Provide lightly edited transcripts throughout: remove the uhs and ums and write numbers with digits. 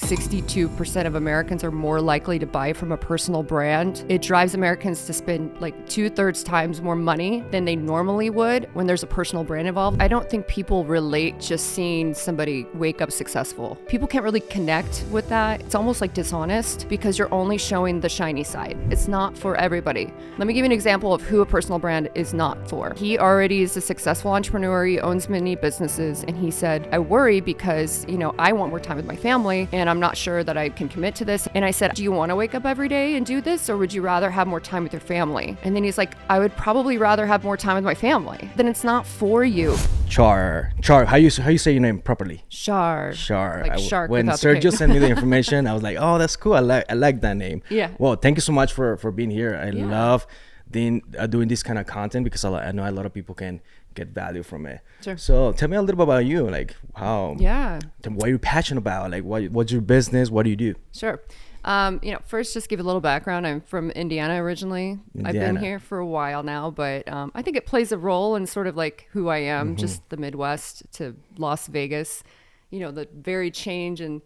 62% of Americans are more likely to buy from a personal brand. It drives Americans to spend like 2/3 times more money than they normally would when there's a personal brand involved. I don't think people relate just seeing somebody wake up successful. People can't really connect with that. It's almost like dishonest because you're only showing the shiny side. It's not for everybody. Let me give you an example of who a personal brand is not for. He already is a successful entrepreneur. He owns many businesses, and he said, I worry because, I want more time with my family and I'm not sure that I can commit to this. And I said, do you want to wake up every day and do this, or would you rather have more time with your family? And then he's like, I would probably rather have more time with my family. Then it's not for you. Char, how you say your name properly? Char. Like shark. When without the Sergio K. sent me the information, I was like, oh, that's cool. I like that name. Yeah. Well, thank you so much for being here. I love doing this kind of content because I know a lot of people can get value from it. Sure. So tell me a little bit about you, like what you're passionate about, like what's your business, what do you do? Sure. First, just give a little background. I'm from Indiana originally. I've been here for a while now, but I think it plays a role in sort of like who I am, just the Midwest to Las Vegas, the very change in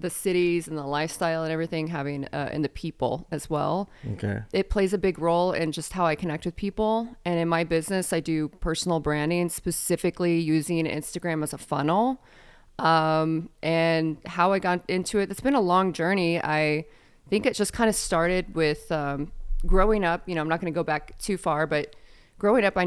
the cities and the lifestyle and everything, having and the people as well. Okay. It plays a big role in just how I connect with people. And in my business, I do personal branding, specifically using Instagram as a funnel. And how I got into it, it's been a long journey. I think it just kind of started with growing up. I'm not going to go back too far, but growing up, I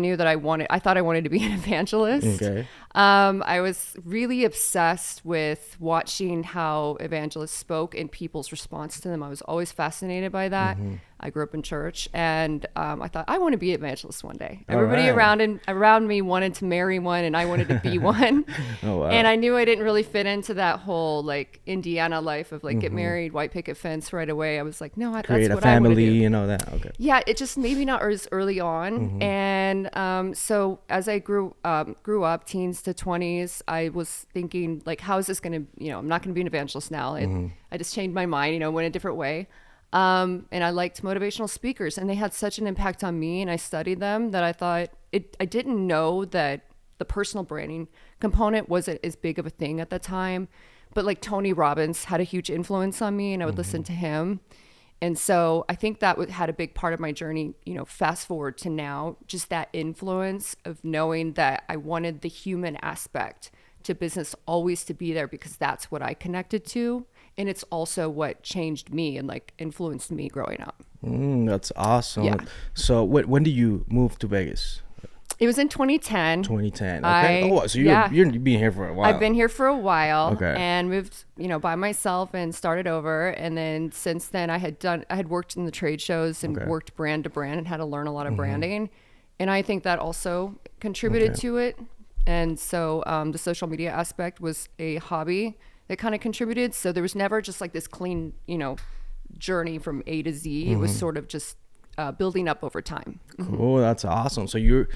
thought I wanted to be an evangelist. Okay. I was really obsessed with watching how evangelists spoke and people's response to them. I was always fascinated by that. I grew up in church, and I thought I want to be an evangelist one day. Everybody around me wanted to marry one, and I wanted to be one. Oh, wow. And I knew I didn't really fit into that whole like Indiana life of like get married, white picket fence right away. I was like, no, that's what I want to do. Create a family and all that. Okay. Yeah, it just maybe not as early on. And so as I grew up, teens to 20s, I was thinking like, how is this going to, I'm not going to be an evangelist now. I just changed my mind, went a different way. And I liked motivational speakers, and they had such an impact on me, and I studied them that I thought I didn't know that the personal branding component wasn't as big of a thing at the time, but like Tony Robbins had a huge influence on me, and I would listen to him. And so I think that had a big part of my journey, fast forward to now, just that influence of knowing that I wanted the human aspect to business always to be there because that's what I connected to. And it's also what changed me and like influenced me growing up. That's awesome. Yeah. So when did you move to Vegas? It was in 2010. 2010. Okay. So you've been here for a while. I've been here for a while. Okay. And moved, by myself and started over. And then since then I had worked in the trade shows and worked brand to brand and had to learn a lot of branding. And I think that also contributed to it. And so the social media aspect was a hobby that kind of contributed. So there was never just like this clean, journey from A to Z. It was sort of just building up over time. Cool. That's awesome. So you're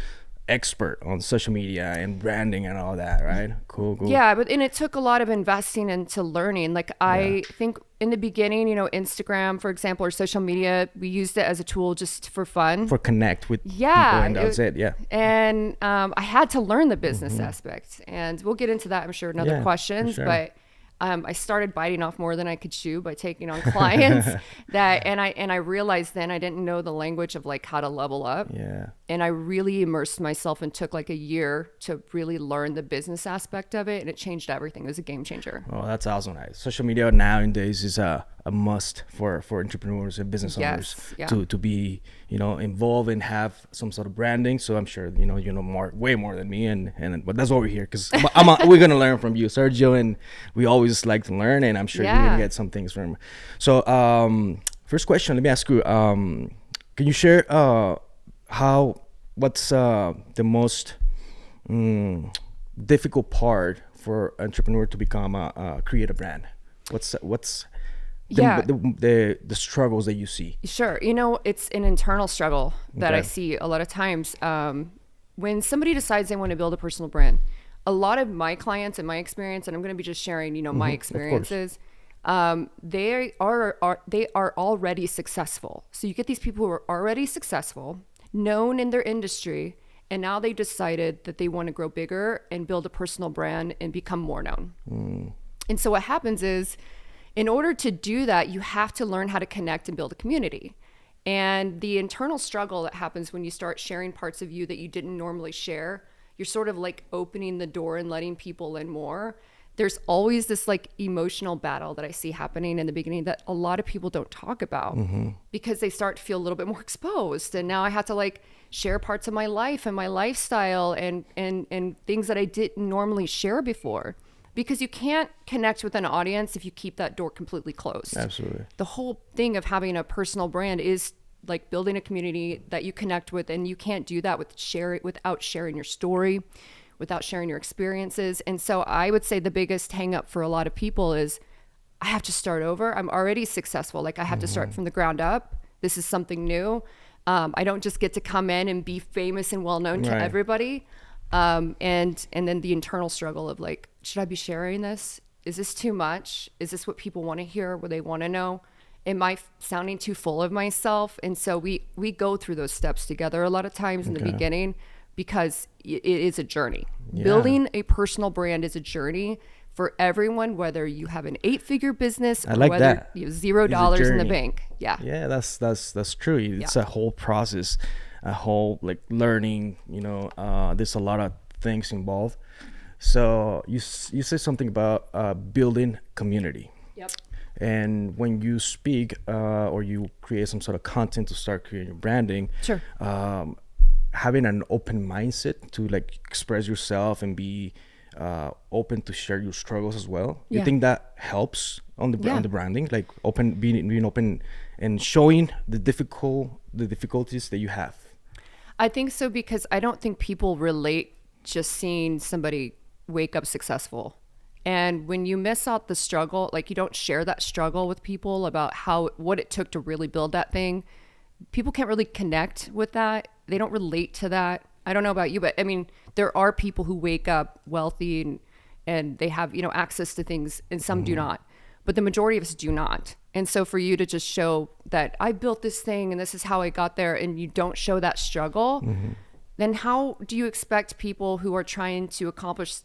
expert on social media and branding and all that, right? Cool. Yeah, and it took a lot of investing into learning. Like I think in the beginning, Instagram, for example, or social media, we used it as a tool just for fun. For connect with people, and that's it. Yeah. And I had to learn the business aspect. And we'll get into that, I'm sure, in other questions. Sure. But I started biting off more than I could chew by taking on clients and I realized then I didn't know the language of like how to level up. Yeah. And I really immersed myself and took like a year to really learn the business aspect of it. And it changed everything. It was a game changer. Oh, that's awesome. Social media nowadays is a must for entrepreneurs and business owners to be, involved and have some sort of branding. So I'm sure, way more than me. But that's why we're here, because we're going to learn from you, Sergio, and we always like to learn, and I'm sure you're going to get some things from. So first question, let me ask you, can you share what's the most difficult part for an entrepreneur to become create a brand? What's the struggles that you see? Sure. It's an internal struggle that I see a lot of times. When somebody decides they want to build a personal brand, a lot of my clients, in my experience, and I'm going to be just sharing, my experiences, they are already successful. So you get these people who are already successful, known in their industry, and now they decided that they want to grow bigger and build a personal brand and become more known. And so what happens is, in order to do that, you have to learn how to connect and build a community. And the internal struggle that happens when you start sharing parts of you that you didn't normally share, you're sort of like opening the door and letting people in more. There's always this like emotional battle that I see happening in the beginning that a lot of people don't talk about because they start to feel a little bit more exposed. And now I have to like share parts of my life and my lifestyle and things that I didn't normally share before, because you can't connect with an audience if you keep that door completely closed. Absolutely. The whole thing of having a personal brand is like building a community that you connect with, and you can't do that without sharing your story, without sharing your experiences. And so I would say the biggest hang up for a lot of people is I have to start over. I'm already successful. Like I have to start from the ground up. This is something new. I don't just get to come in and be famous and well known to everybody. And then the internal struggle of like, should I be sharing this? Is this too much? Is this what people want to hear? What they want to know? Am I sounding too full of myself? And so we go through those steps together a lot of times in the beginning, because it is a journey. Yeah. Building a personal brand is a journey for everyone, whether you have an 8-figure business or whether you have $0 in the bank. Yeah, that's true. It's a whole process, a whole like learning, there's a lot of things involved. So you said something about building community. Yep. And when you speak or you create some sort of content to start creating branding, sure. Having an open mindset to like express yourself and be open to share your struggles as well. You think that helps on the branding, like being open and showing the difficulties that you have? I think so, because I don't think people relate just seeing somebody wake up successful. And when you miss out the struggle, like you don't share that struggle with people about what it took to really build that thing, people can't really connect with that. They don't relate to that. I don't know about you, but I mean, there are people who wake up wealthy and they have, access to things, and some do not, but the majority of us do not. And so for you to just show that I built this thing and this is how I got there, and you don't show that struggle, then how do you expect people who are trying to accomplish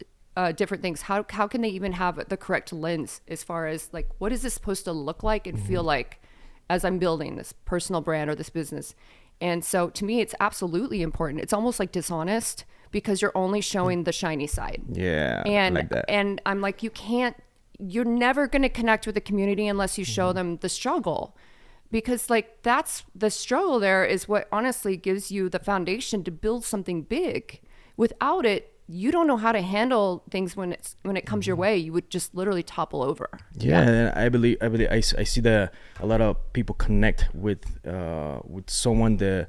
different things, how can they even have the correct lens as far as like, what is this supposed to look like and feel like as I'm building this personal brand or this business? And so to me, it's absolutely important. It's almost like dishonest, because you're only showing the shiny side. Yeah. And like that. And I'm like, you're never going to connect with the community unless you show them the struggle, because like that's the struggle there is what honestly gives you the foundation to build something big. Without it, you don't know how to handle things when it comes your way. You would just literally topple over. Yeah, and I believe I see that a lot of people connect with someone that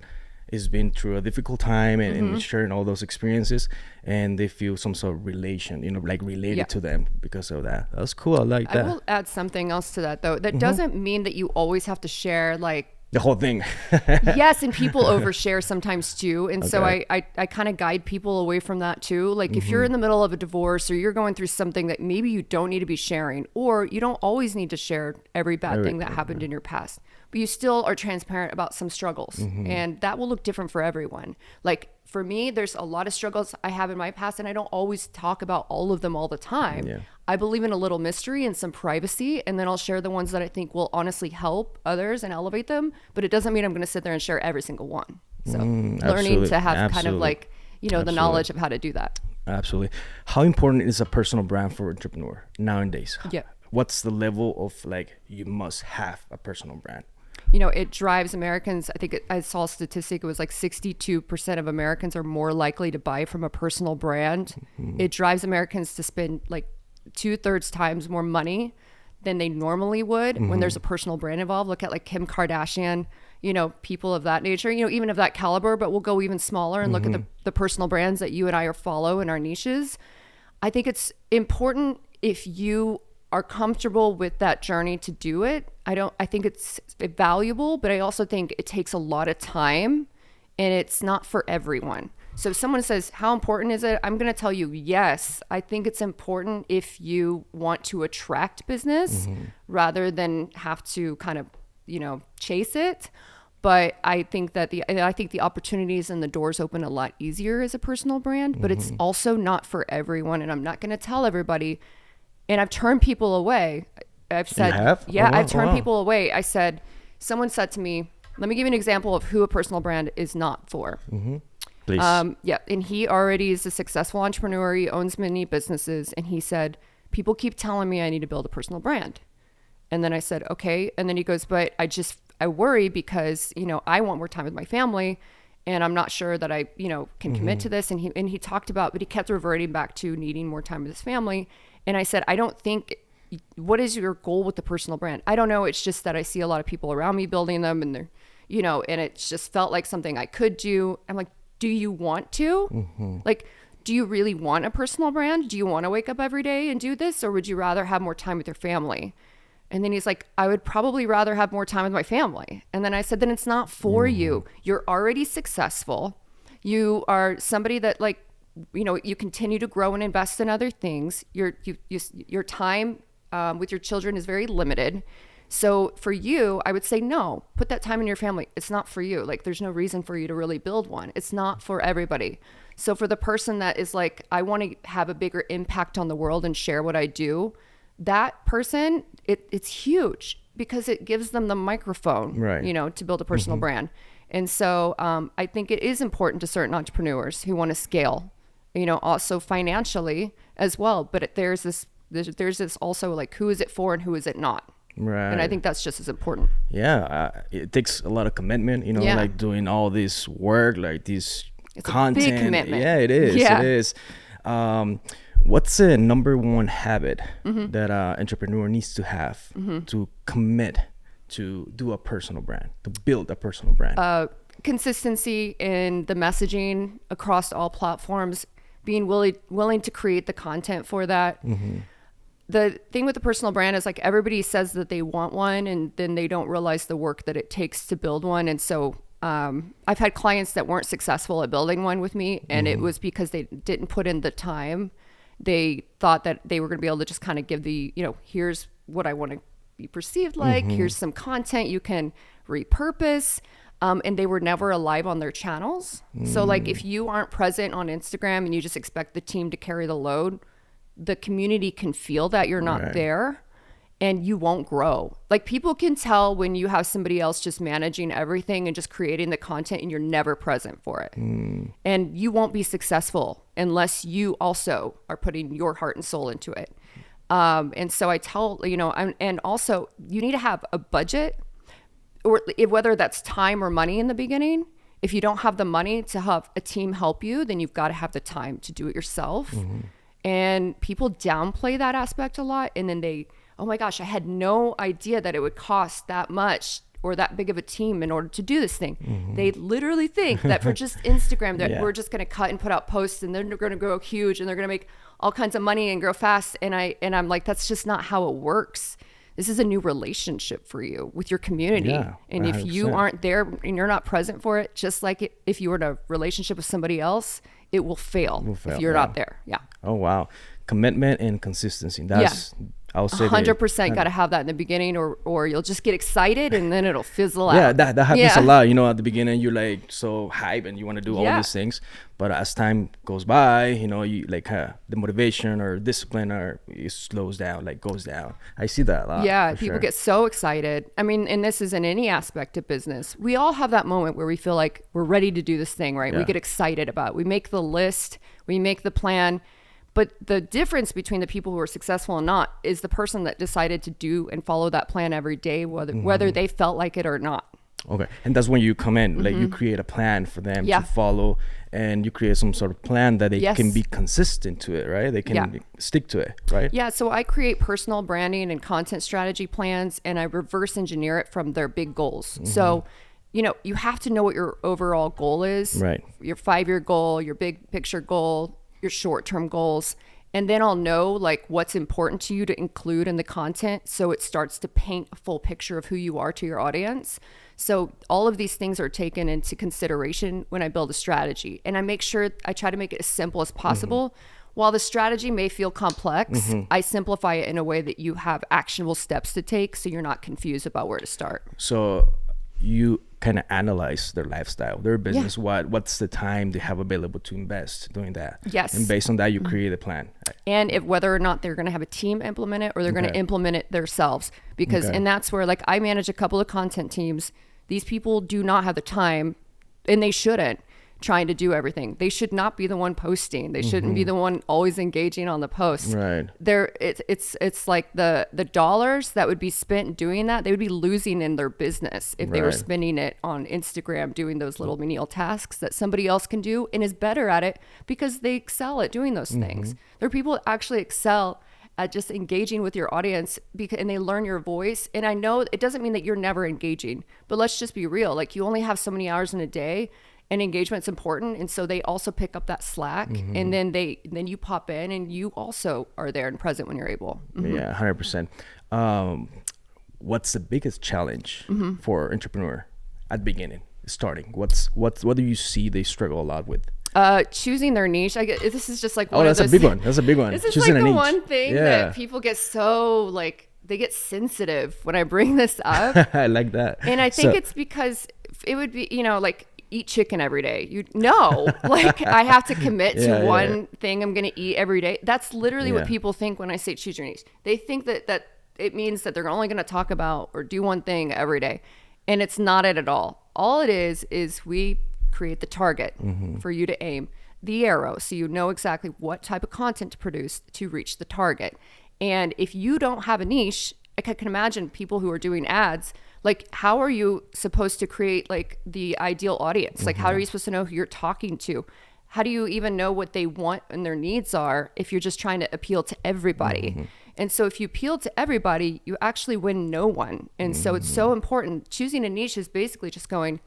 has been through a difficult time and sharing all those experiences, and they feel some sort of relation, like related to them because of that. That's cool. I like that. I will add something else to that though. That doesn't mean that you always have to share like the whole thing. Yes, and people overshare sometimes too. And so I kind of guide people away from that too. Like if you're in the middle of a divorce, or you're going through something that maybe you don't need to be sharing, or you don't always need to share every bad thing that happened in your past, but you still are transparent about some struggles. And that will look different for everyone. Like for me, there's a lot of struggles I have in my past, and I don't always talk about all of them all the time. Yeah. I believe in a little mystery and some privacy, and then I'll share the ones that I think will honestly help others and elevate them. But it doesn't mean I'm going to sit there and share every single one. So learning to have kind of like, the knowledge of how to do that. Absolutely. How important is a personal brand for an entrepreneur nowadays? Yeah. What's the level of like, you must have a personal brand? It drives Americans. I think I saw a statistic. It was like 62% of Americans are more likely to buy from a personal brand. It drives Americans to spend like 2/3 times more money than they normally would when there's a personal brand involved. Look at like Kim Kardashian, people of that nature, even of that caliber, but we'll go even smaller and look at the personal brands that you and I follow in our niches. I think it's important if you are comfortable with that journey to do it. I think it's valuable, but I also think it takes a lot of time, and it's not for everyone. So if someone says, how important is it? I'm going to tell you, yes, I think it's important if you want to attract business rather than have to kind of, chase it. But I think that the opportunities and the doors open a lot easier as a personal brand, but it's also not for everyone. And I'm not going to tell everybody. And I've turned people away. I've said, yeah, I've turned people away. I said, someone said to me, let me give you an example of who a personal brand is not for. Please. Yeah. And he already is a successful entrepreneur. He owns many businesses. And he said, people keep telling me I need to build a personal brand. And then I said, okay. And then he goes, but I worry because, I want more time with my family and I'm not sure that I, can commit to this. And he talked about, but he kept reverting back to needing more time with his family. And I said, I don't think, what is your goal with the personal brand? I don't know. It's just that I see a lot of people around me building them and they're, and it just felt like something I could do. I'm like, do you want to? Like, do you really want a personal brand? Do you want to wake up every day and do this? Or would you rather have more time with your family? And then he's like, I would probably rather have more time with my family. And then I said, then it's not for you. You're already successful. You are somebody that you continue to grow and invest in other things. Your time with your children is very limited. So for you, I would say, no, put that time in your family. It's not for you. Like, there's no reason for you to really build one. It's not for everybody. So for the person that is like, I want to have a bigger impact on the world and share what I do, that person, it's huge because it gives them the microphone, right, to build a personal brand. And so I think it is important to certain entrepreneurs who want to scale, also financially as well. But there's this also like, who is it for and who is it not? Right. And I think that's just as important. Yeah. It takes a lot of commitment, like doing all this work, like this content. A big commitment. Yeah, it is. Yeah. It is. What's the number one habit that an entrepreneur needs to have to commit to do a personal brand, to build a personal brand? Consistency in the messaging across all platforms, being willing to create the content for that. The thing with the personal brand is like everybody says that they want one and then they don't realize the work that it takes to build one. And so I've had clients that weren't successful at building one with me, and it was because they didn't put in the time. They thought that they were going to be able to just kind of give the, here's what I want to be perceived like. Here's some content you can repurpose. And they were never alive on their channels. So like if you aren't present on Instagram and you just expect the team to carry the load, the community can feel that you're not there and you won't grow. Like people can tell when you have somebody else just managing everything and just creating the content and you're never present for it. And you won't be successful unless you also are putting your heart and soul into it. And so I tell, and also you need to have a budget, or whether that's time or money in the beginning. If you don't have the money to have a team help you, then you've got to have the time to do it yourself. And people downplay that aspect a lot. And then they, oh my gosh, I had no idea that it would cost that much or that big of a team in order to do this thing. They literally think that for just Instagram, that we're just going to cut and put out posts and they're going to grow huge and they're going to make all kinds of money and grow fast. And I'm like, that's just not how it works. This is a new relationship for you with your community. Yeah, and if you aren't there and you're not present for it, just like if you were in a relationship with somebody else, it will fail if you're not there. Yeah. Oh, wow. Commitment and consistency. That's, I'll say 100% got to have that in the beginning or you'll just get excited and then it'll fizzle out. Yeah, that happens a lot. At the beginning, you're like so hype and you want to do all these things. But as time goes by, you like the motivation or discipline it slows down, like goes down. I see that a lot. Yeah, people get so excited. I mean, and this is in any aspect of business. We all have that moment where we feel like we're ready to do this thing, right? Yeah. We get excited about it. We make the list, we make the plan. But the difference between the people who are successful and not is the person that decided to do and follow that plan every day, whether they felt like it or not. Okay. And that's when you come in, like you create a plan for them to follow, and you create some sort of plan that they can be consistent to it, right? They can stick to it, right? Yeah. So I create personal branding and content strategy plans, and I reverse engineer it from their big goals. So, you have to know what your overall goal is, right? Your 5-year goal, your big picture goal, your short-term goals, and then I'll know like what's important to you to include in the content, so it starts to paint a full picture of who you are to your audience. So all of these things are taken into consideration when I build a strategy, and I try to make it as simple as possible. While the strategy may feel complex, I simplify it in a way that you have actionable steps to take, so you're not confused about where to start. So you kind of analyze their lifestyle, their business, what's the time they have available to invest doing that. Yes. And based on that, you create a plan. And if whether or not they're going to have a team implement it or they're going to implement it themselves, because and that's where, like, I manage a couple of content teams. These people do not have the time, and they shouldn't, trying to do everything. They should not be the one posting. They shouldn't be the one always engaging on the posts. Right. It's like the dollars that would be spent doing that, they would be losing in their business if they were spending it on Instagram doing those little menial tasks that somebody else can do and is better at it because they excel at doing those things. There are people that actually excel at just engaging with your audience and they learn your voice. And I know it doesn't mean that you're never engaging, but let's just be real. Like, you only have so many hours in a day, and engagement's important. And so they also pick up that slack, and then you pop in and you also are there and present when you're able. Yeah, 100%. What's the biggest challenge for entrepreneur at the beginning, starting? What do you see they struggle a lot with? Choosing their niche. I guess this is just like that's a big one. That's a big one. This is choosing like the one thing that people get so, like, they get sensitive when I bring this up. I like that. And I think it's because it would be, like, eat chicken every day. Like, I have to commit to one thing I'm going to eat every day. That's literally what people think when I say choose your niche. They think that it means that they're only going to talk about or do one thing every day. And it's not it at all. All it is we create the target for you to aim, the arrow, so you know exactly what type of content to produce to reach the target. And if you don't have a niche, I can imagine people who are doing ads, like, how are you supposed to create, like, the ideal audience? Like, how are you supposed to know who you're talking to? How do you even know what they want and their needs are if you're just trying to appeal to everybody? And so if you appeal to everybody, you actually win no one. And so it's so important. Choosing a niche is basically just going,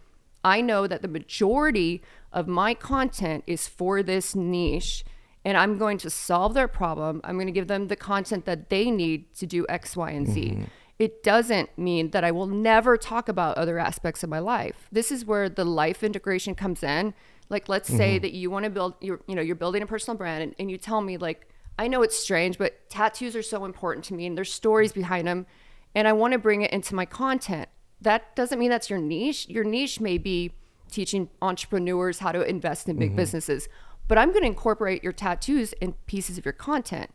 I know that the majority of my content is for this niche, and I'm going to solve their problem. I'm going to give them the content that they need to do X, Y, and Z. It doesn't mean that I will never talk about other aspects of my life. This is where the life integration comes in. Like, let's say that you want to build, you're building a personal brand, and you tell me, like, I know it's strange, but tattoos are so important to me, and there's stories behind them, and I want to bring it into my content. That doesn't mean that's your niche. Your niche may be teaching entrepreneurs how to invest in big businesses, but I'm going to incorporate your tattoos in pieces of your content.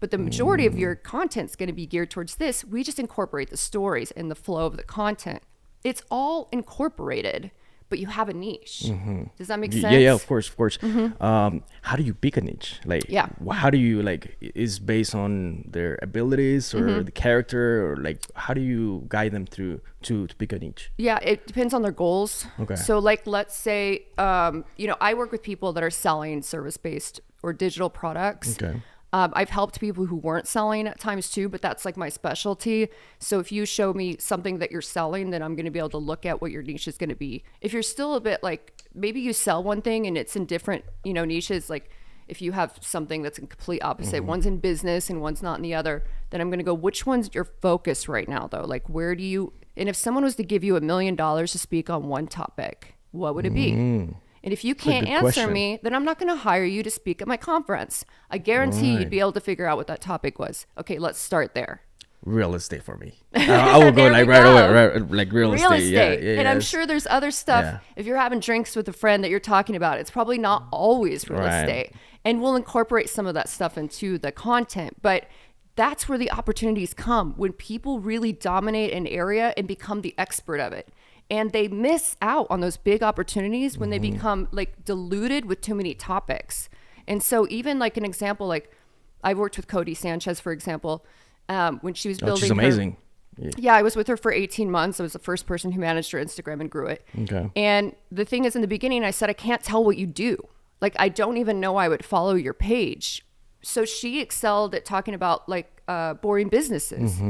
But the majority of your content is going to be geared towards this. We just incorporate the stories and the flow of the content. It's all incorporated, but you have a niche. Does that make sense? Yeah, of course. How do you pick a niche? Like, how do you, like, is based on their abilities or the character, or, like, how do you guide them through to pick a niche? Yeah, it depends on their goals. Okay. So, like, let's say, I work with people that are selling service-based or digital products. Okay. I've helped people who weren't selling at times too, but that's, like, my specialty. So if you show me something that you're selling, then I'm going to be able to look at what your niche is going to be. If you're still a bit, like, maybe you sell one thing and it's in different, niches, like if you have something that's in complete opposite, one's in business and one's not in the other, then I'm going to go, which one's your focus right now though? Like, and if someone was to give you $1 million to speak on one topic, what would it be? And if you can't answer me, then I'm not going to hire you to speak at my conference. I guarantee you'd be able to figure out what that topic was. Okay, let's start there. Real estate for me. I will go like right away, like real estate. Yeah, and I'm sure there's other stuff. Yeah. If you're having drinks with a friend that you're talking about, it's probably not always real estate. And we'll incorporate some of that stuff into the content. But that's where the opportunities come, when people really dominate an area and become the expert of it. And they miss out on those big opportunities when they become, like, diluted with too many topics. And so even, like, an example, like, I worked with Cody Sanchez, for example, when she was building she's amazing. Yeah, I was with her for 18 months. I was the first person who managed her Instagram and grew it. Okay. And the thing is, in the beginning, I said, I can't tell what you do. Like, I don't even know I would follow your page. So she excelled at talking about, like, boring businesses.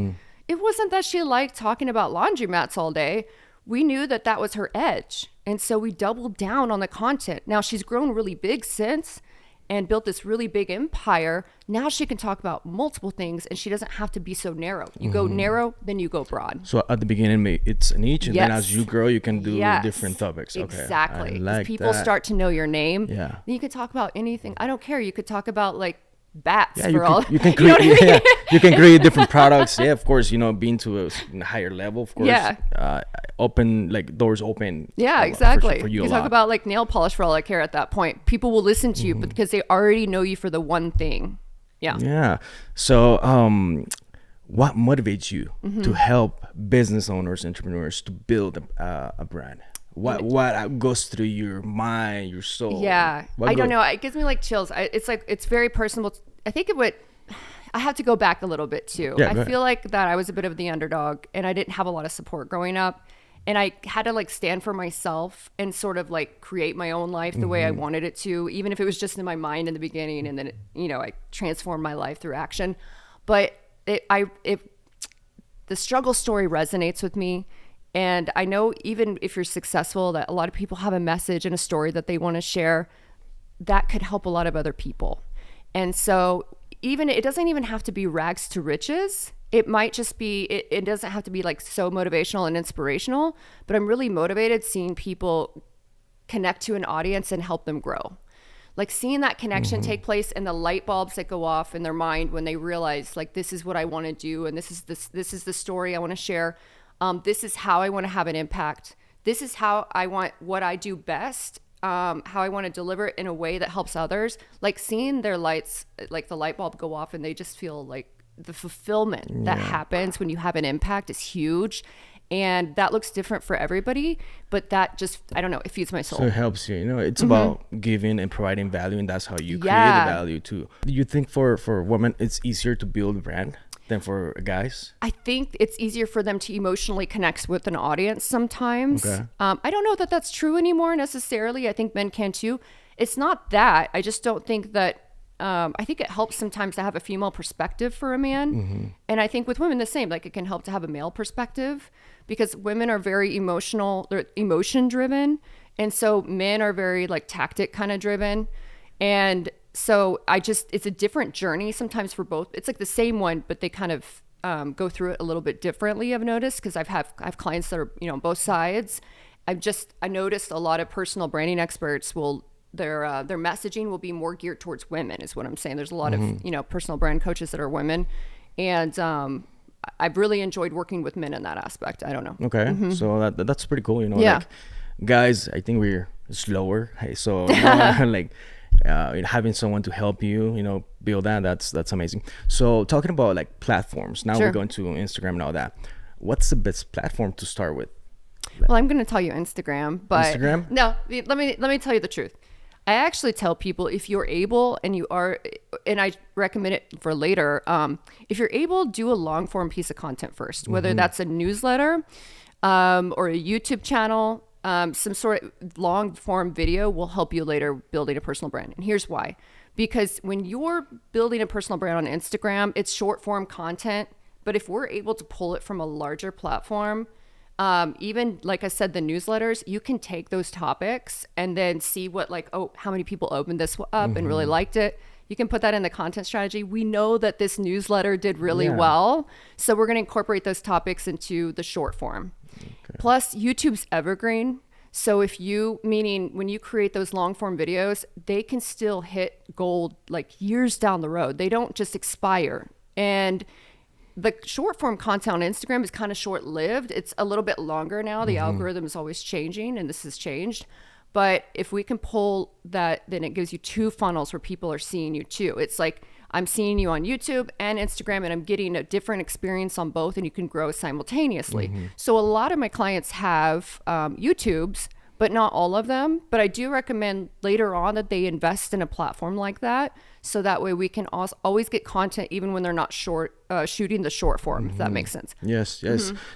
It wasn't that she liked talking about laundromats all day. We knew that that was her edge. And so we doubled down on the content. Now she's grown really big since and built this really big empire. Now she can talk about multiple things and she doesn't have to be so narrow. You go narrow, then you go broad. So at the beginning, it's a niche, and then as you grow, you can do different topics. Exactly. Okay. Like people start to know your name. Yeah. Then you could talk about anything. I don't care. You could talk about, like, bats Yeah, for all. you can You know create what I mean? you can create different products. Yeah, of course, being to a higher level, of course. Yeah. Open like doors open. Yeah, a lot, exactly. for you You a talk lot. about like nail polish for all I care at that point. People will listen to you because they already know you for the one thing. Yeah. Yeah. So, what motivates you to help business owners, entrepreneurs to build a brand? What goes through your mind, your soul? Yeah. I don't know. It gives me like chills. It's like, it's very personal. I think it would, I have to go back a little bit too. Yeah, I feel like that I was a bit of the underdog and I didn't have a lot of support growing up. And I had to like stand for myself and sort of like create my own life the way I wanted it to, even if it was just in my mind in the beginning. And then, I transformed my life through action. But the struggle story resonates with me. And I know even if you're successful, that a lot of people have a message and a story that they want to share that could help a lot of other people. And so it doesn't even have to be rags to riches. It might just be, it doesn't have to be like so motivational and inspirational, but I'm really motivated seeing people connect to an audience and help them grow. Like seeing that connection take place and the light bulbs that go off in their mind when they realize like, this is what I want to do. And this is the story I want to share. This is how I want to have an impact. This is how I want what I do best. How I want to deliver it in a way that helps others. Like seeing their lights, like the light bulb go off and they just feel like the fulfillment that happens when you have an impact is huge. And that looks different for everybody, but that just, I don't know, it feeds my soul. So it helps you. It's about giving and providing value, and that's how you create the value too. Do you think for women, it's easier to build a brand than for guys? I think it's easier for them to emotionally connect with an audience sometimes. Okay. I don't know that that's true anymore necessarily. I think men can too. It's not that. I just don't think that. I think it helps sometimes to have a female perspective for a man. And I think with women the same, like it can help to have a male perspective because women are very emotional, they're emotion driven. And so men are very like tactic kind of driven. And so it's a different journey sometimes for both. It's like the same one, but they kind of go through it a little bit differently, I've noticed, because I have clients that are, on both sides. I noticed a lot of personal branding experts their messaging will be more geared towards women is what I'm saying. There's a lot of, personal brand coaches that are women. And I've really enjoyed working with men in that aspect. I don't know. Okay. So that's pretty cool. Yeah. Like guys, I think we're slower. Hey, so like having someone to help you, build that's amazing. So talking about like platforms, now we're going to Instagram and all that. What's the best platform to start with? Well, I'm going to tell you Instagram, but Instagram? No, let me tell you the truth. I actually tell people if you're able and you are, and I recommend it for later, if you're able, do a long form piece of content first, whether that's a newsletter or a YouTube channel, some sort of long form video will help you later building a personal brand. And here's why. Because when you're building a personal brand on Instagram, it's short form content. But if we're able to pull it from a larger platform, even like I said, the newsletters, you can take those topics and then see what how many people opened this up and really liked it. You can put that in the content strategy. We know that this newsletter did really well. So we're going to incorporate those topics into the short form. Okay. Plus YouTube's evergreen. So meaning when you create those long form videos, they can still hit gold like years down the road. They don't just expire. And the short form content on Instagram is kind of short lived. It's a little bit longer now. The algorithm is always changing and this has changed. But if we can pull that, then it gives you two funnels where people are seeing you too. It's like I'm seeing you on YouTube and Instagram and I'm getting a different experience on both and you can grow simultaneously. So a lot of my clients have YouTubes, but not all of them. But I do recommend later on that they invest in a platform like that. So that way we can always get content even when they're not shooting the short form, if that makes sense. Yes.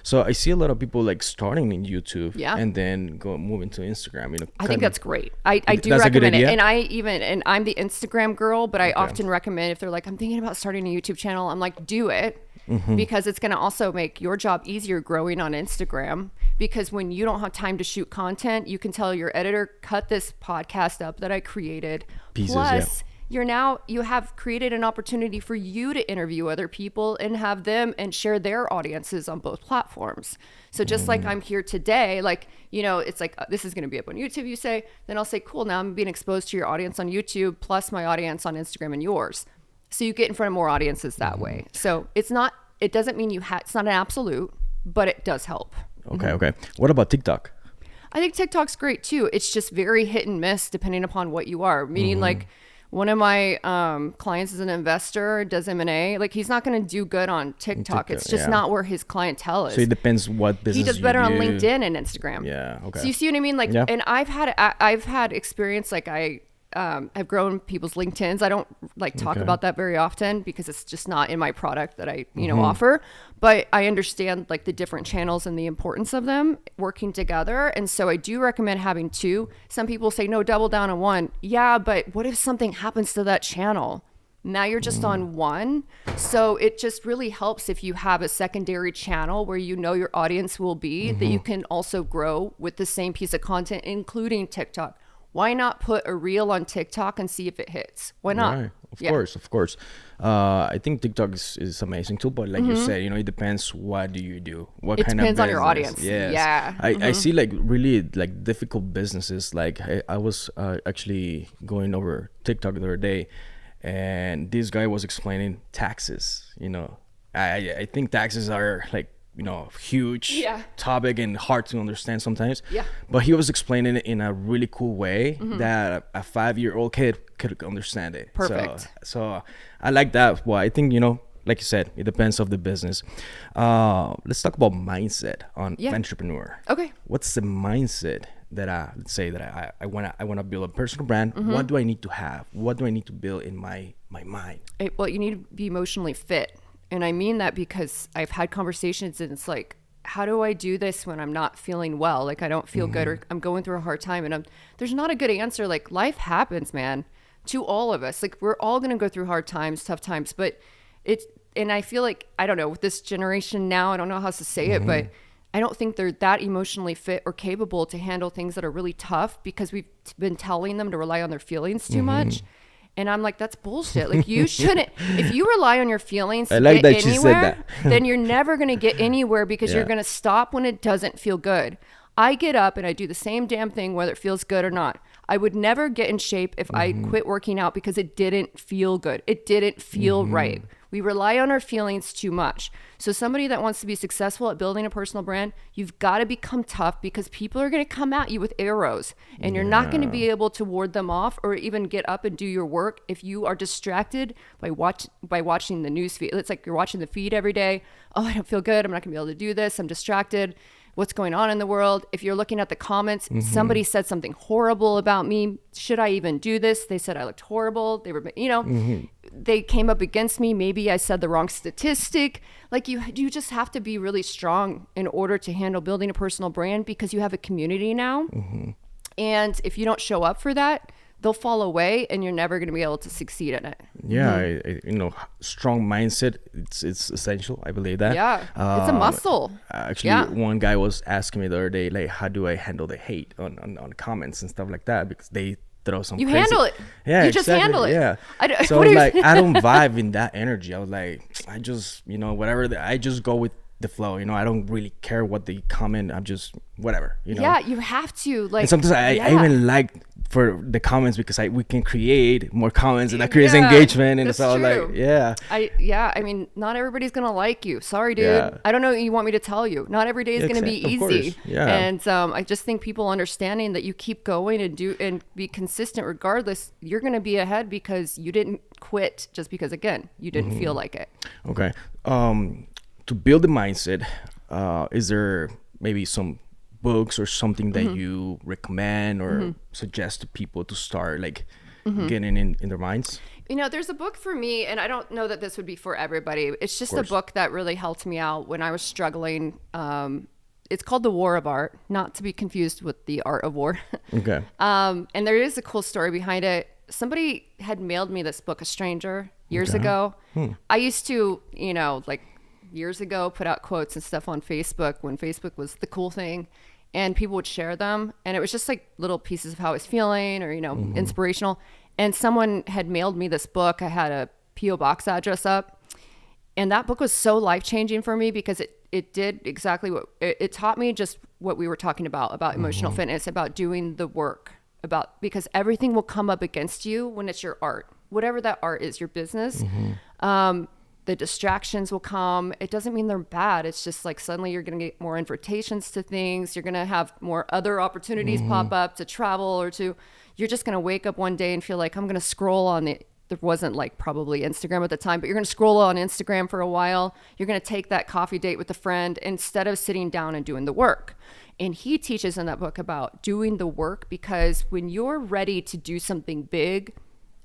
So I see a lot of people like starting in YouTube and then moving to Instagram. I think that's great. I do recommend it. And I'm the Instagram girl, but I often recommend if they're like, I'm thinking about starting a YouTube channel, I'm like, do it. Because it's going to also make your job easier growing on Instagram. Because when you don't have time to shoot content, you can tell your editor, cut this podcast up that I created. Pieces, Plus, you have created an opportunity for you to interview other people and have them and share their audiences on both platforms. So just like I'm here today, it's like, this is going to be up on YouTube, you say, then I'll say, cool, now I'm being exposed to your audience on YouTube plus my audience on Instagram and yours. So you get in front of more audiences that way. So it doesn't mean it's not an absolute, but it does help. Okay. What about TikTok? I think TikTok's great too. It's just very hit and miss depending upon what you are. Meaning like one of my clients is an investor, does M&A. Like he's not going to do good on TikTok. It's just not where his clientele is. So it depends what business he does better on LinkedIn and Instagram. Yeah. Okay. So you see what I mean? Like, and I've had experience. Like I've grown people's LinkedIns. I don't like talk about that very often because it's just not in my product that I, offer, but I understand like the different channels and the importance of them working together. And so I do recommend having two. Some people say, no, double down on one. Yeah, but what if something happens to that channel? Now you're just on one. So it just really helps if you have a secondary channel where your audience will be, that you can also grow with the same piece of content, including TikTok. Why not put a reel on TikTok and see if it hits? Why not? Right. Of course. I think TikTok is amazing too, but like you said, it depends. What do you do? What kind of business? It depends on your audience. Yes. Yeah. I see like really like difficult businesses. Like I was actually going over TikTok the other day, and this guy was explaining taxes. I think taxes are like huge topic and hard to understand sometimes. Yeah. But he was explaining it in a really cool way that a 5-year-old kid could understand it. Perfect. So I like that. Well, I think, like you said, it depends of the business. Let's talk about mindset on entrepreneur. Okay. What's the mindset that let's say that I want to build a personal brand? What do I need to have? What do I need to build in my mind? Well, you need to be emotionally fit. And I mean that because I've had conversations and it's like, how do I do this when I'm not feeling well? Like I don't feel good, or I'm going through a hard time, and there's not a good answer. Like life happens, man, to all of us. Like we're all going to go through hard times, tough times, but and I feel like, I don't know, with this generation now, I don't know how else to say it, but I don't think they're that emotionally fit or capable to handle things that are really tough because we've been telling them to rely on their feelings too much. And I'm like, that's bullshit. Like you shouldn't. If you rely on your feelings to get anywhere, then you're never going to get anywhere because you're going to stop when it doesn't feel good. I get up and I do the same damn thing whether it feels good or not. I would never get in shape if I quit working out because it didn't feel good. It didn't feel right. We rely on our feelings too much. So somebody that wants to be successful at building a personal brand, you've got to become tough because people are going to come at you with arrows and you're not going to be able to ward them off or even get up and do your work if you are distracted by watching the news feed. It's like you're watching the feed every day. Oh, I don't feel good. I'm not going to be able to do this. I'm distracted. What's going on in the world? If you're looking at the comments, somebody said something horrible about me. Should I even do this? They said I looked horrible. They were, they came up against me. Maybe I said the wrong statistic. Like you just have to be really strong in order to handle building a personal brand because you have a community now. And if you don't show up for that, they'll fall away and you're never going to be able to succeed in it. Yeah. Strong mindset. It's essential. I believe that. Yeah. It's a muscle. Actually, one guy was asking me the other day, like, how do I handle the hate on comments and stuff like that? Because they throw some crazy... handle it. Yeah, you just handle it. Yeah. So like, I don't vibe in that energy. I was like, I just, whatever. I just go with the flow. I don't really care what they comment. I'm just whatever. Yeah, you have to like. And sometimes I even like for the comments because we can create more comments and that creates engagement, and so like I mean, not everybody's gonna like you. Sorry, dude. I don't know what you want me to tell you. Not every day is gonna be easy. And I just think people understanding that you keep going and be consistent regardless, you're gonna be ahead because you didn't quit just because again you didn't feel like it. Okay. To build the mindset, is there maybe some books or something that you recommend or suggest to people to start like getting in their minds? There's a book for me, and I don't know that this would be for everybody. It's just a book that really helped me out when I was struggling. It's called The War of Art, not to be confused with The Art of War. Okay. And there is a cool story behind it. Somebody had mailed me this book, a stranger, years ago. I used to, years ago put out quotes and stuff on Facebook when Facebook was the cool thing, and people would share them, and it was just like little pieces of how I was feeling or inspirational. And someone had mailed me this book. I had a PO box address up, and that book was so life-changing for me because it did exactly what it taught me, just what we were talking about emotional fitness, about doing the work, because everything will come up against you when it's your art. whatever that art is, your business, the distractions will come. It doesn't mean they're bad. It's just like suddenly you're going to get more invitations to things. You're going to have more other opportunities pop up to travel or to, you're just going to wake up one day and feel like I'm going to scroll on there wasn't like probably Instagram at the time, but you're going to scroll on Instagram for a while. You're going to take that coffee date with a friend instead of sitting down and doing the work. And he teaches in that book about doing the work, because when you're ready to do something big,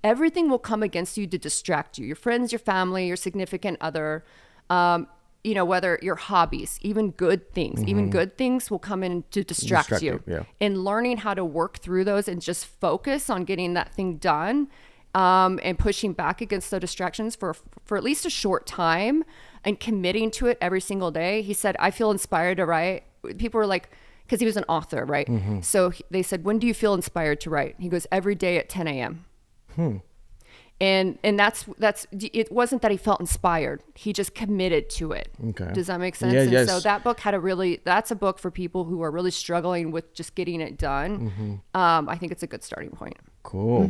everything will come against you to distract you. Your friends, your family, your significant other, whether your hobbies, even good things will come in to distract you. Yeah. And learning how to work through those and just focus on getting that thing done, and pushing back against the distractions for at least a short time and committing to it every single day. He said, I feel inspired to write. People were like, because he was an author, right? So they said, when do you feel inspired to write? He goes, every day at 10 a.m. And that's it wasn't that he felt inspired. He just committed to it. Okay. Does that make sense? Yeah, and yes. so that book that's a book for people who are really struggling with just getting it done. I think it's a good starting point. Cool.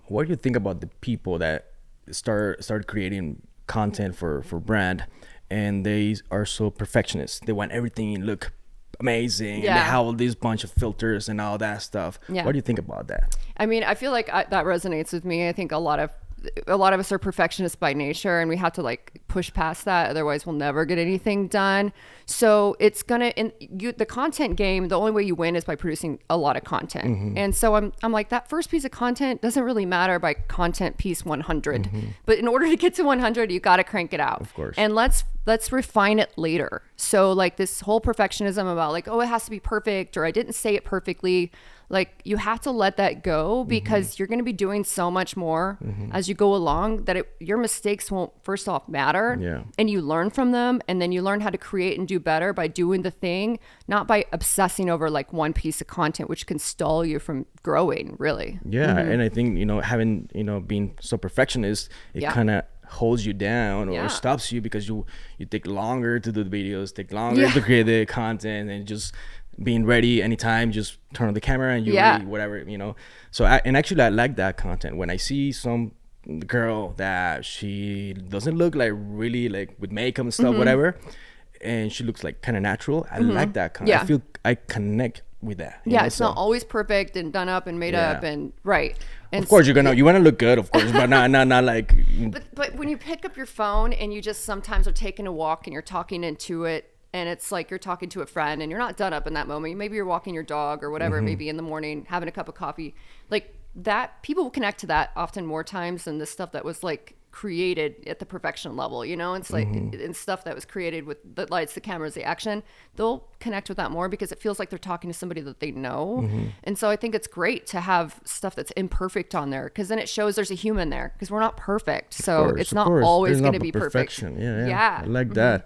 What do you think about the people that start creating content for brand, and they are so perfectionist? They want everything to look amazing, and they have all these bunch of filters and all that stuff. What do you think about that? I mean, I feel like that resonates with me. I think a lot of us are perfectionists by nature, and we have to like push past that, otherwise we'll never get anything done. So it's gonna, the content game, the only way you win is by producing a lot of content. And so I'm like, that first piece of content doesn't really matter by content piece 100, but in order to get to 100, you got to crank it out. Of course. And let's refine it later. So like this whole perfectionism about like, oh, it has to be perfect, or I didn't say it perfectly. Like, you have to let that go, because you're going to be doing so much more as you go along that your mistakes won't, first off, matter. Yeah. And you learn from them, and then you learn how to create and do better by doing the thing, not by obsessing over like one piece of content, which can stall you from growing, really. Yeah. And I think, having, being so perfectionist, it kind of holds you down or stops you, because you take longer to do the videos, take longer to create the content, and just being ready anytime, just turn on the camera and you read whatever, So actually I like that content. When I see some girl that she doesn't look like really like with makeup and stuff, whatever, and she looks like kind of natural, I like that content. I feel I connect with that. It's not always perfect and done up and made up and right. And of course you want to look good, of course, but not like. But when you pick up your phone and you just sometimes are taking a walk and you're talking into it, and it's like you're talking to a friend and you're not done up in that moment. Maybe you're walking your dog or whatever, maybe in the morning, having a cup of coffee. Like that, people will connect to that often more times than the stuff that was like created at the perfection level, It's like and stuff that was created with the lights, the cameras, the action. They'll connect with that more because it feels like they're talking to somebody that they know. And so I think it's great to have stuff that's imperfect on there, because then it shows there's a human there, because we're not perfect. So it's not always going to be perfect. Yeah. I like that.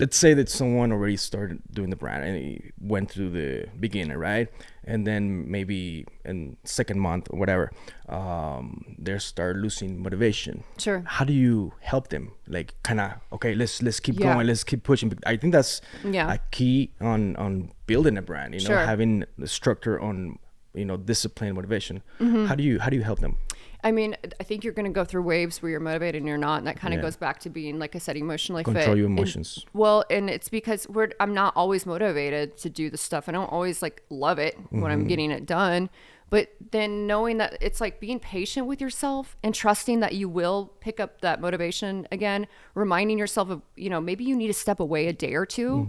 Let's say that someone already started doing the brand and he went through the beginner, right? And then maybe in second month or whatever, they start losing motivation. Sure. How do you help them? Like, kind of, okay, let's keep going, let's keep pushing. I think that's a key on building a brand. Having the structure on discipline, motivation. How do you help them? I mean, I think you're going to go through waves where you're motivated and you're not. And that kind of goes back to being, like I said, emotionally fit. Control your emotions. And it's because I'm not always motivated to do the stuff. I don't always like love it when I'm getting it done. But then knowing that it's like being patient with yourself and trusting that you will pick up that motivation again, reminding yourself of, maybe you need to step away a day or two.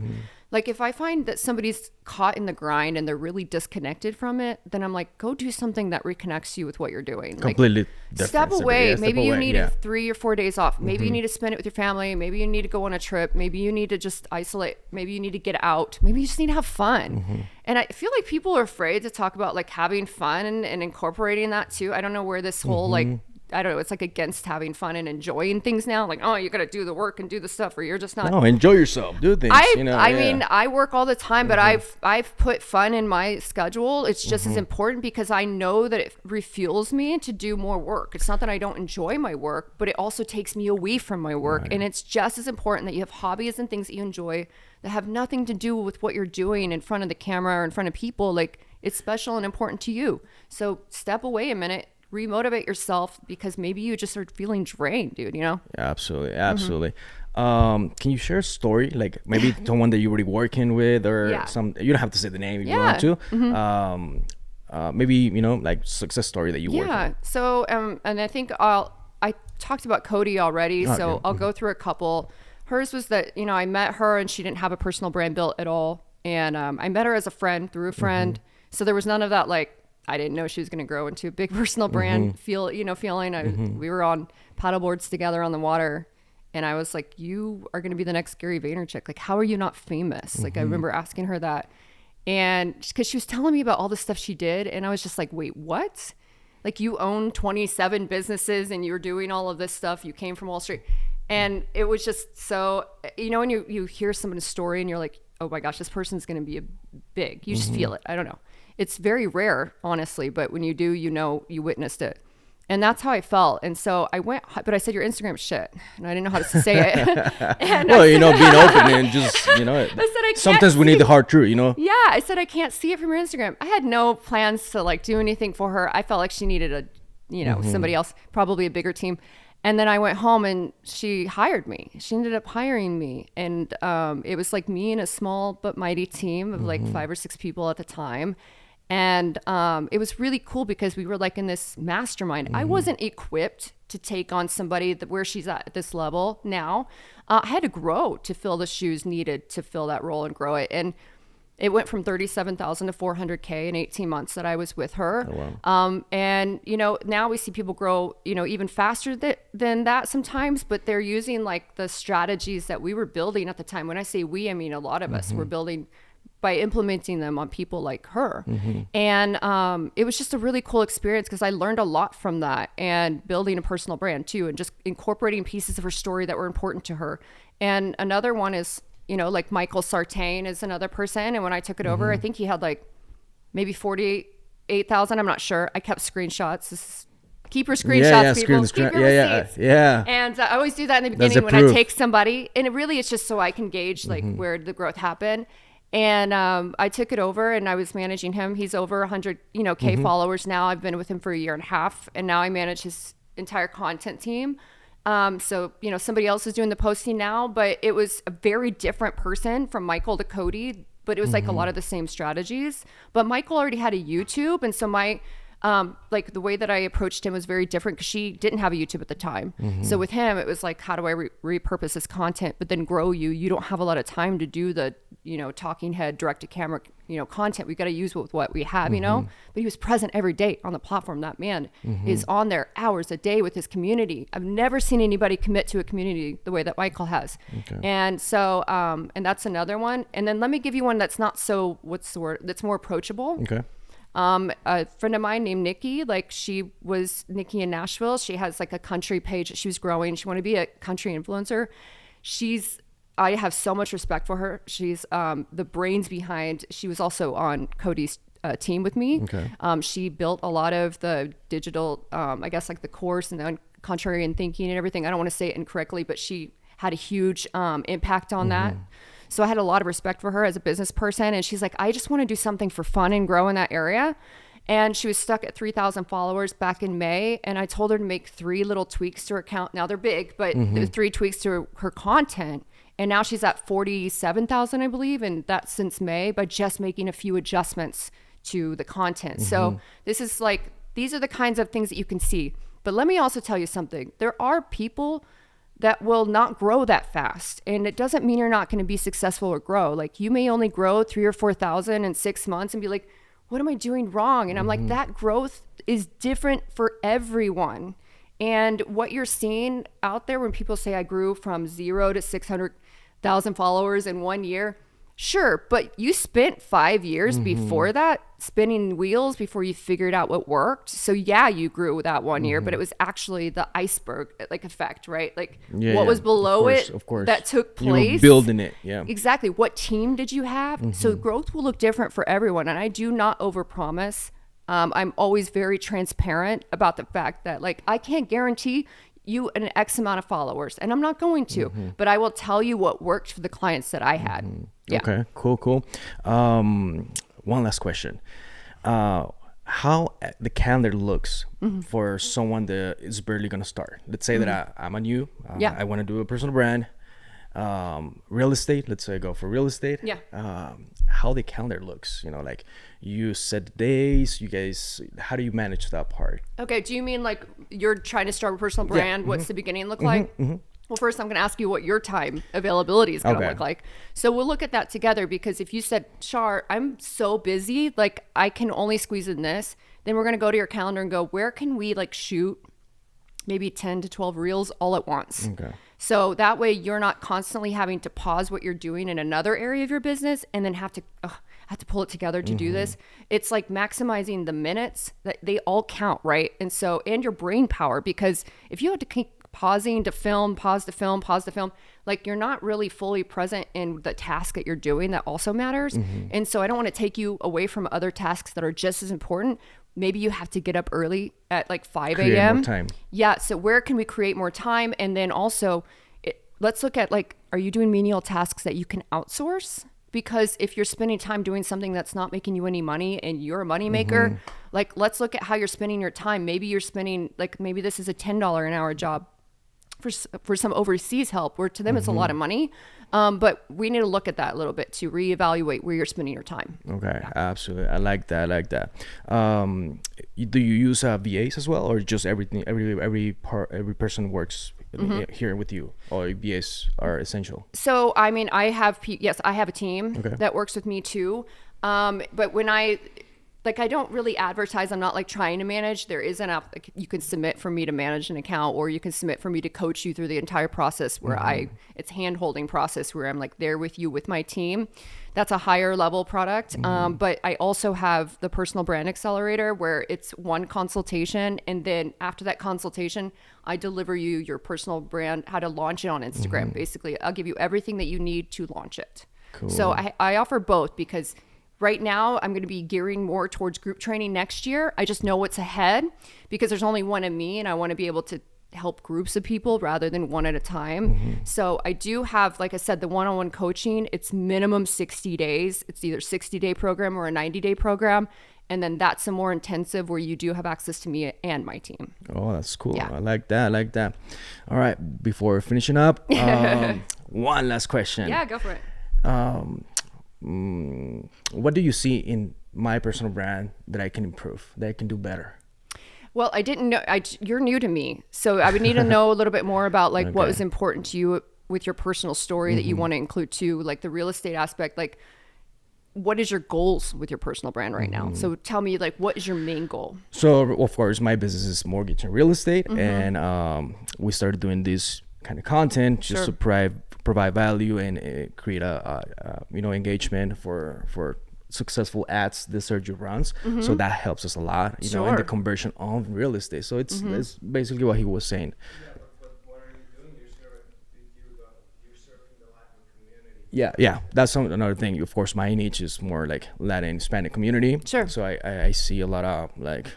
Like if I find that somebody's caught in the grind and they're really disconnected from it, then I'm like, go do something that reconnects you with what you're doing. Completely like, step away. Maybe you need 3 or 4 days off. Maybe you need to spend it with your family. Maybe you need to go on a trip. Maybe you need to just isolate. Maybe you need to get out. Maybe you just need to have fun. And I feel like people are afraid to talk about like having fun and incorporating that too. I don't know where this whole like, I don't know, it's like against having fun and enjoying things now. Like, oh, you got to do the work and do the stuff, or you're just not. No, enjoy yourself. Do things. I mean, I work all the time, but I've put fun in my schedule. It's just as important, because I know that it refuels me to do more work. It's not that I don't enjoy my work, but it also takes me away from my work. Right. And it's just as important that you have hobbies and things that you enjoy that have nothing to do with what you're doing in front of the camera or in front of people. Like, it's special and important to you. So step away a minute. remotivate yourself because maybe you just are feeling drained, dude, you know? Absolutely. Absolutely. Can you share a story, like maybe someone that you're already working with, or some, you don't have to say the name if you want to. Maybe, you know, like success story that you work on. So, and I think I talked about Cody already, so I'll go through a couple. Hers was that, you know, I met her and she didn't have a personal brand built at all. And I met her as a friend through a friend. So there was none of that, like, I didn't know she was going to grow into a big personal brand feeling. We were on paddleboards together on the water. And I was like, you are going to be the next Gary Vaynerchuk. Like, how are you not famous? Like, I remember asking her that. And because she was telling me about all the stuff she did. And I was just like, wait, what? Like, you own 27 businesses and you're doing all of this stuff. You came from Wall Street. And it was just so, you know, when you hear someone's story and you're like, oh my gosh, this person's going to be big. You just feel it. I don't know. It's very rare, honestly. But when you do, you know, you witnessed it. And that's how I felt. And so I went, but I said, your Instagram's shit. And I didn't know how to say it. And well, you know, being open and just, you know, sometimes we need the hard truth, you know? Yeah. I said, I can't see it from your Instagram. I had no plans to like do anything for her. I felt like she needed somebody else, probably a bigger team. And then I went home and she hired me. She ended up hiring me. And it was like me and a small but mighty team of like 5 or 6 people at the time. And it was really cool because we were like in this mastermind. I wasn't equipped to take on somebody where she's at this level now. I had to grow to fill the shoes needed to fill that role and grow it. And it went from 37,000 to 400K in 18 months that I was with her. Oh, wow. And, you know, now we see people grow, you know, even faster than that sometimes, but they're using like the strategies that we were building at the time. When I say we, I mean a lot of us were building by implementing them on people like her. And it was just a really cool experience because I learned a lot from that, and building a personal brand too, and just incorporating pieces of her story that were important to her. And another one is, you know, like Michael Sartain is another person. And when I took it over, I think he had like maybe 48,000. I'm not sure. I kept screenshots. Keep your screenshots, people. Keep your receipts. Yeah. And I always do that in the beginning when I take somebody. And it really is just so I can gauge like where the growth happened. And I took it over and I was managing him. He's over 100, K followers now. I've been with him for a year and a half, and now I manage his entire content team. So, somebody else is doing the posting now, but it was a very different person from Michael to Cody, but it was like a lot of the same strategies. But Michael already had a YouTube. And so my, like the way that I approached him was very different because she didn't have a YouTube at the time. So with him, it was like, how do I repurpose this content, but then grow you? You don't have a lot of time to do the, talking head, direct to camera, content. We got to use what we have, but he was present every day on the platform. That man is on there hours a day with his community. I've never seen anybody commit to a community the way that Michael has. Okay. And so, and that's another one. And then let me give you one that's not so, that's more approachable. Okay. A friend of mine named Nikki, she was Nikki in Nashville. She has like a country page that she was growing. She wanted to be a country influencer. I have so much respect for her. She's the brains behind. She was also on Cody's team with me. Okay. She built a lot of the digital, I guess like the course and the contrarian thinking and everything. I don't want to say it incorrectly, but she had a huge impact on that. So I had a lot of respect for her as a business person. And she's like, I just want to do something for fun and grow in that area. And she was stuck at 3,000 followers back in May. And I told her to make 3 little tweaks to her account. Now they're big, but there were 3 tweaks to her content. And now she's at 47,000, I believe. And that's since May, by just making a few adjustments to the content. So this is like, these are the kinds of things that you can see. But let me also tell you something. There are people that will not grow that fast. And it doesn't mean you're not going to be successful or grow. Like you may only grow 3,000 or 4,000 in 6 months and be like, what am I doing wrong? And I'm like, that growth is different for everyone. And what you're seeing out there when people say I grew from 0 to 600,000 followers in 1 year, sure, but you spent 5 years before that spinning wheels before you figured out what worked. So yeah, you grew that 1 year, but it was actually the iceberg effect, right? Like what was below of course. That took place. Building it, yeah. Exactly. What team did you have? So growth will look different for everyone. And I do not overpromise. I'm always very transparent about the fact that I can't guarantee you an X amount of followers, and I'm not going to, but I will tell you what worked for the clients that I had. Yeah. Okay, cool. One last question. How how the calendar looks for someone that is barely gonna start. Let's say that I'm a new, I want to do a personal brand, real estate. Let's say I go for real estate. Yeah. How the calendar looks, you know, like you set the days. You guys, how do you manage that part? Okay. Do you mean like you're trying to start a personal brand? What's the beginning look like? Well, first I'm going to ask you what your time availability is going to look like. So we'll look at that together, because if you said, Char, I'm so busy, like I can only squeeze in this, then we're going to go to your calendar and go, where can we like shoot maybe 10 to 12 reels all at once? Okay. So that way you're not constantly having to pause what you're doing in another area of your business and then have to pull it together to do this. It's like maximizing the minutes that they all count, right? And so, and your brain power, because if you had to keep pausing to film, pause to film, like you're not really fully present in the task that you're doing that also matters. And so I don't want to take you away from other tasks that are just as important. Maybe you have to get up early at like 5 a.m. Yeah. So where can we create more time? And then also let's look at like, are you doing menial tasks that you can outsource? Because if you're spending time doing something that's not making you any money and you're a money maker, like let's look at how you're spending your time. Maybe you're spending, like maybe this is a $10 an hour job for some overseas help, where to them it's a lot of money. But we need to look at that a little bit to reevaluate where you're spending your time. Okay, absolutely. I like that. Do you use VAs as well, or just everything? Every person works here with you, or VAs are essential? So I mean, I have a team that works with me too. But when I don't really advertise. I'm not like trying to manage. There is an app you can submit for me to manage an account, or you can submit for me to coach you through the entire process where it's hand-holding process where I'm like there with you with my team. That's a higher level product. But I also have the personal brand accelerator where it's one consultation. And then after that consultation, I deliver you your personal brand, how to launch it on Instagram. Basically, I'll give you everything that you need to launch it. Cool. So I offer both, because right now, I'm going to be gearing more towards group training next year. I just know what's ahead, because there's only one of me, and I want to be able to help groups of people rather than one at a time. So I do have, like I said, the one-on-one coaching. It's minimum 60 days. It's either 60-day program or a 90-day program. And then that's a more intensive where you do have access to me and my team. Oh, that's cool. Yeah. I like that. All right. Before finishing up, one last question. Yeah, go for it. What do you see in my personal brand that I can improve, that I can do better? Well, I didn't know. You're new to me, so I would need to know a little bit more about like what was important to you with your personal story that you want to include too, like the real estate aspect. Like, what is your goals with your personal brand right now? So tell me, like, what is your main goal? So, of course, my business is mortgage and real estate, and we started doing this kind of content just to provide value and create a engagement for successful ads that Sergio runs. So that helps us a lot, you know, in the conversion of real estate. So it's basically what he was saying. But what are you doing? You're serving the Latin community. Yeah, that's another thing. Of course, my niche is more like Latin Hispanic community. So I see a lot of like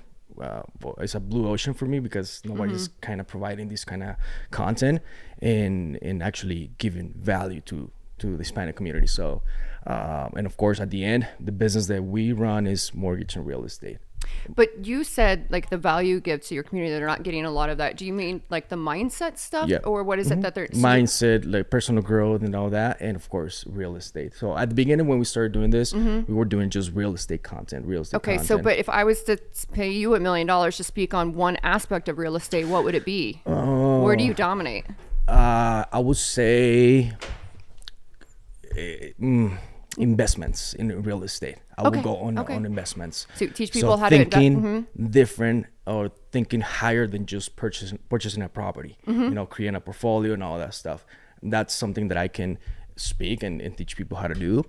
it's a blue ocean for me, because nobody's kind of providing this kind of content and actually giving value to the Hispanic community. So and of course, at the end, the business that we run is mortgage and real estate. But you said like the value you give to your community, they're not getting a lot of that. Do you mean like the mindset stuff? Or what is it that they're mindset, like personal growth and all that, and of course real estate. So at the beginning when we started doing this, we were doing just real estate content. Content. So but if I was to pay you $1 million to speak on one aspect of real estate, what would it be? Where do you dominate? I would say investments in real estate. I will go on investments. So teach people how to thinking different, or thinking higher than just purchasing a property. You know, creating a portfolio and all that stuff. That's something that I can speak and teach people how to do.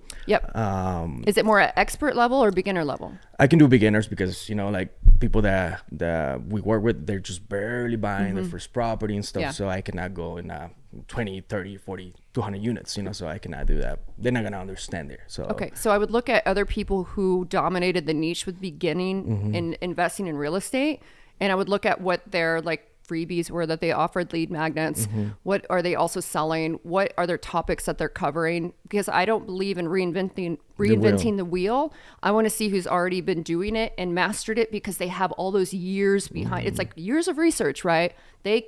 Is it more at expert level or beginner level? I can do beginners, because you know, like people that we work with, they're just barely buying their first property and stuff. So I cannot go in 20, 30, 40, 200 units, you know, so I cannot do that. They're not gonna understand it. So so I would look at other people who dominated the niche with beginning in investing in real estate, and I would look at what their like freebies were that they offered, lead magnets? What are they also selling? What are their topics that they're covering? Because I don't believe in reinventing the wheel. I want to see who's already been doing it and mastered it, because they have all those years behind. It's like years of research, right? You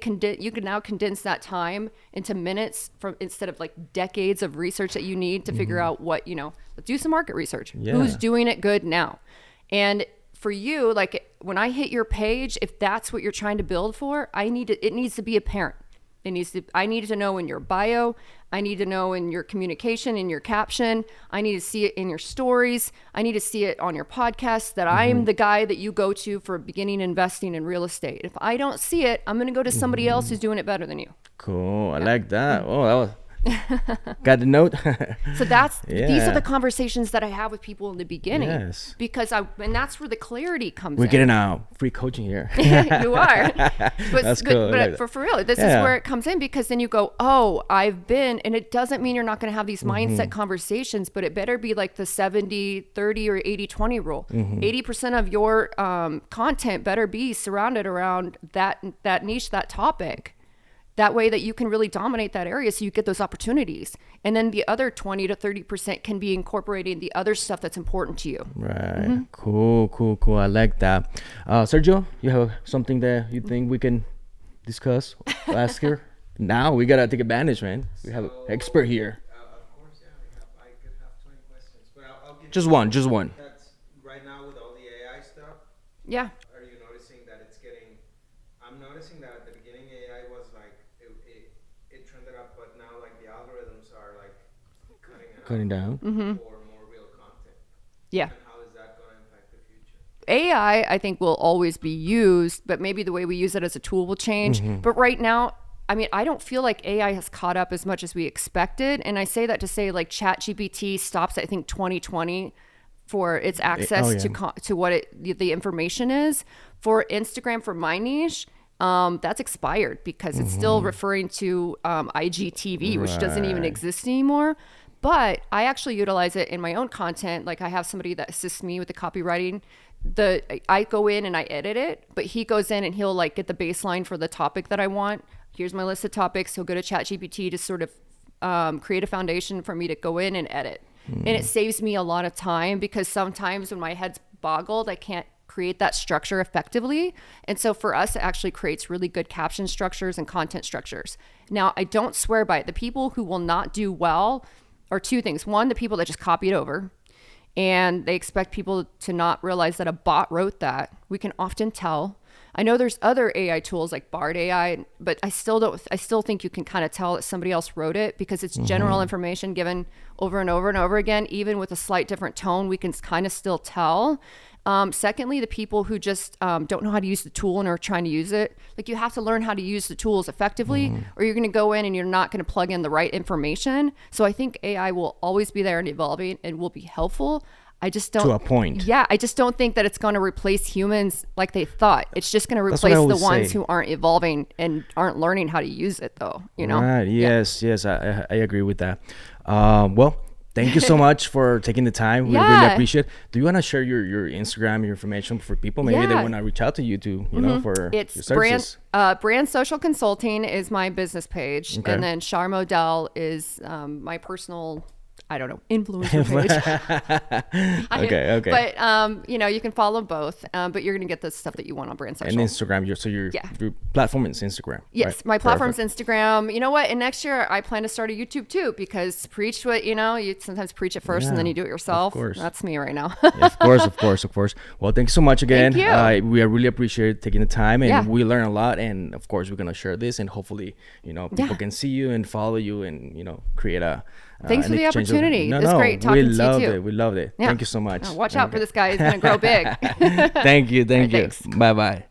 can now condense that time into minutes instead of like decades of research that you need to figure out what, let's do some market research. Who's doing it good now? And for you, like when I hit your page, if that's what you're trying to build for, it needs to be apparent. I need to know in your bio. I need to know in your communication, in your caption. I need to see it in your stories. I need to see it on your podcast that I'm the guy that you go to for beginning investing in real estate. If I don't see it, I'm going to go to somebody else who's doing it better than you. Cool. I like that. Oh, that was... Got the note. So these are the conversations that I have with people in the beginning. Yes. Because and that's where the clarity comes in. We're getting free coaching here. You are. That's cool. But for real, this is where it comes in, because then you go, I've been, and it doesn't mean you're not going to have these mindset conversations, but it better be like the 70-30 or 80-20 rule. 80% of your content better be surrounded around that niche, that topic. That way that you can really dominate that area, so you get those opportunities. And then the other 20 to 30% can be incorporating the other stuff that's important to you. Right. Cool. I like that. Sergio, you have something that you think we can discuss, ask her? Now we got to take advantage, man. We have an expert here. Of course, I could have 20 questions. But I'll give Just one. That's right now with all the AI stuff. Yeah. Are you noticing that it's getting... I'm noticing that at the beginning AI was like... It trended up, but now like the algorithms are like cutting down for more real content. Yeah. And how is that going to impact the future? AI, I think, will always be used, but maybe the way we use it as a tool will change. But right now, I mean, I don't feel like AI has caught up as much as we expected. And I say that to say, like, ChatGPT stops, I think, 2020 for its access to what the information is. For Instagram, for my niche, that's expired, because it's still referring to IGTV, which doesn't even exist anymore. But I actually utilize it in my own content. Like, I have somebody that assists me with the copywriting. I go in and I edit it, but he goes in and he'll like get the baseline for the topic that I want. Here's my list of topics. He'll go to ChatGPT to sort of create a foundation for me to go in and edit. And it saves me a lot of time, because sometimes when my head's boggled, I can't create that structure effectively. And so for us, it actually creates really good caption structures and content structures. Now, I don't swear by it. The people who will not do well are two things. One, the people that just copy it over, and they expect people to not realize that a bot wrote that. We can often tell. I know there's other AI tools like Bard AI, but I still think you can kind of tell that somebody else wrote it, because it's general information given over and over and over again. Even with a slight different tone, we can kind of still tell. Secondly, the people who just don't know how to use the tool and are trying to use it, like, you have to learn how to use the tools effectively, or you're going to go in and you're not going to plug in the right information. So I think AI will always be there and evolving and will be helpful. I just don't... To a point. Yeah, I just don't think that it's going to replace humans like they thought. It's just going to replace the ones who aren't evolving and aren't learning how to use it, though, you know? Right, yes, I agree with that. Well, thank you so much for taking the time. We really appreciate it. Do you want to share your Instagram, your information for people? Maybe they want to reach out to you to, you know, for your services. Brand Social Consulting is my business page. Okay. And then Char Modelle is my personal... I don't know, influencer page. Okay. But, you know, you can follow both, but you're going to get the stuff that you want on Brand Social. And Instagram, your platform is Instagram. Yes, right? My platform's Instagram. You know what? And next year I plan to start a YouTube too, because preach what, you know, you sometimes preach it first and then you do it yourself. Of course. That's me right now. Of course. Well, thank you so much again. Thank you. We really appreciate taking the time, and we learn a lot. And of course, we're going to share this, and hopefully, you know, people can see you and follow you and, you know, create a... Thanks for the opportunity. It's great talking to you too. We loved it. Yeah. Thank you so much. Watch out for this guy. He's going to grow big. Thank you. Thanks. Bye-bye.